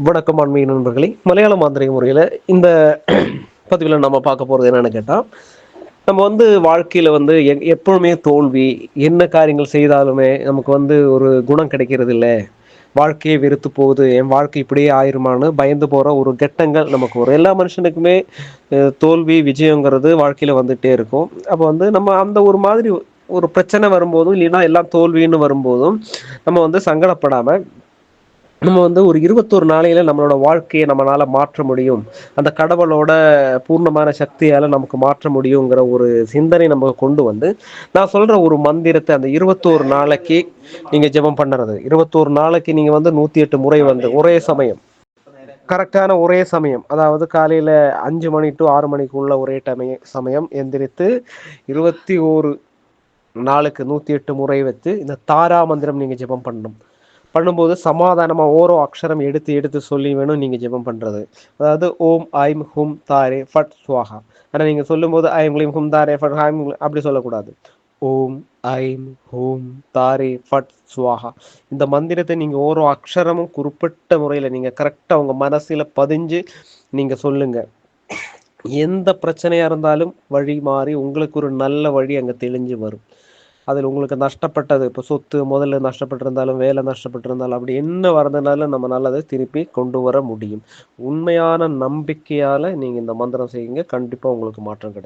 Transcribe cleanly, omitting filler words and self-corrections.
வணக்கம் ஆன்மீக நண்பர்களே. மலையாள மாந்திரீக முறையில் இந்த பதிவில் நம்ம பார்க்க போகிறது என்னென்னு கேட்டால், நம்ம வாழ்க்கையில் எப்பொழுதுமே தோல்வி, என்ன காரியங்கள் செய்தாலுமே நமக்கு ஒரு குணம் கிடைக்கிறது இல்லை, வாழ்க்கையை வெறுத்து போகுது, என் வாழ்க்கை இப்படியே ஆயிருமான்னு பயந்து போகிற ஒரு கட்டங்கள் நமக்கு வரும். எல்லா மனுஷனுக்குமே தோல்வி விஜயங்கிறது வாழ்க்கையில் வந்துகிட்டே இருக்கும். அப்போ நம்ம அந்த ஒரு மாதிரி ஒரு பிரச்சனை வரும்போதும், இல்லைன்னா எல்லாம் தோல்வின்னு வரும்போதும் நம்ம சங்கடப்படாமல் நம்ம ஒரு 21 நாளையில நம்மளோட வாழ்க்கையை நம்மளால மாற்ற முடியும், அந்த கடவுளோட பூர்ணமான சக்தியால நமக்கு மாற்ற முடியுங்கிற ஒரு சிந்தனை நம்ம கொண்டு நான் சொல்ற ஒரு மந்திரத்தை அந்த 21 நாளைக்கு நீங்க ஜெபம் பண்ணுறது. 21 நாளைக்கு நீங்க 108 முறை ஒரே சமயம், கரெக்டான ஒரே சமயம், அதாவது காலையில 5 மணி டு 6 மணிக்குள்ள ஒரே சமயம் எந்திரித்து 21 நாளுக்கு 108 முறை வச்சு இந்த தாரா மந்திரம் நீங்க ஜெபம் பண்ணணும். பண்ணும்போது சமாதானமா ஓரோ அக்ஷரம் எடுத்து எடுத்து சொல்லி வேணும் நீங்க ஜெபம் பண்றது. அதாவது ஓம் ஐம் ஹும் தாரே ஃபட் ஸ்வாஹா. ஆனா நீங்க சொல்லும்போது ஐம் க்ளீம் ஹும் தாரே ஃபட் ஐம் அப்படி சொல்லக்கூடாது. ஓம் ஐம் ஹூம் தாரே ஃபட் ஸ்வாஹா. இந்த மந்திரத்தை நீங்க ஓரோ அக்ஷரமும் குறிப்பிட்ட முறையில் நீங்க கரெக்டாக உங்க மனசுல பதிஞ்சு நீங்க சொல்லுங்க. எந்த பிரச்சனையா இருந்தாலும் வழி மாறி உங்களுக்கு ஒரு நல்ல வழி அங்க தெளிஞ்சு வரும். அதில் உங்களுக்கு நஷ்டப்பட்டது, இப்போ சொத்து முதல்ல நஷ்டப்பட்டிருந்தாலும், வேலை நஷ்டப்பட்டிருந்தாலும், அப்படி என்ன வரதுனாலும் நம்ம நல்லதை திருப்பி கொண்டு வர முடியும். உண்மையான நம்பிக்கையால் நீங்கள் இந்த மந்திரம் செய்யுங்க, கண்டிப்பாக உங்களுக்கு மாற்றம் கிடைக்கும்.